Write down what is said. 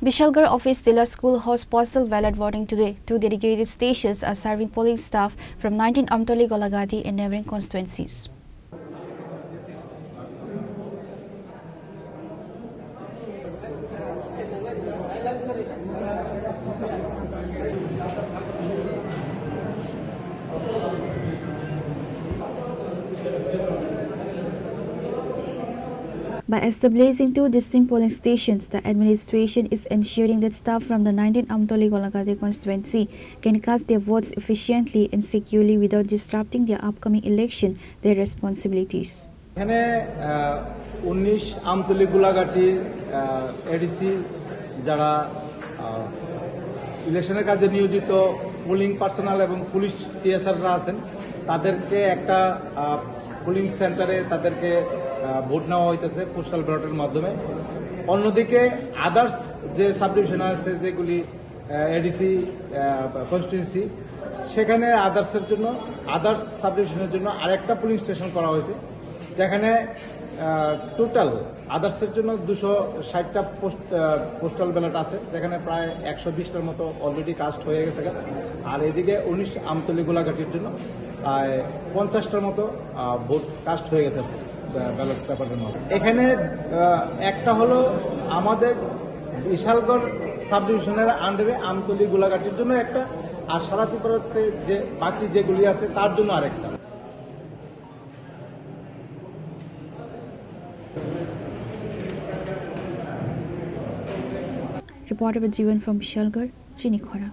Bishalgarh Office Tilla School hosts postal ballot voting today. Two dedicated stations are serving polling staff from 19 Amtoli Golagati and neighboring constituencies. By establishing two distinct polling stations, the administration is ensuring that staff from the 19 Amtoli Golagati constituency can cast their votes efficiently and securely without disrupting their upcoming election, their responsibilities. এখানে 19 Amtali গোলাঘাটির ADC যারা ইলেকশনের কাজে নিয়োজিত polling personal এবং police টিএসআররা আছেন তাদেরকে একটা polling সেন্টারে তাদেরকে ভোট নেওয়া হইতেছে পোস্টাল ব্যালটের মাধ্যমে। অন্যদিকে আদার্স যে সাবডিভিশন আছে যেগুলি এডিসি কনস্টিটিউয়েন্সি সেখানে আদার্স সাবডিভিশনের জন্য আরেকটা পোলিং স্টেশন করা হয়েছে, যেখানে টোটাল আদার্সের জন্য 260টা পোস্টাল ব্যালট আছে, যেখানে প্রায় 120টার মতো অলরেডি কাস্ট হয়ে গেছে। আর এদিকে 19 আমতলী গোলাঘাটির জন্য প্রায় 50টার মতো ভোট কাস্ট হয়ে গেছে ব্যালট পেপারের মধ্যে। এখানে একটা হলো আমাদের বিশালগড় সাবডিভিশনের আন্ডারে আমতলী গোলাঘাটির জন্য একটা, আর সারা ত্রিপুরাতে যে বাকি যেগুলি আছে তার জন্য আরেকটা। Reporter with Jivan from Bishalgarh, Chinikhora.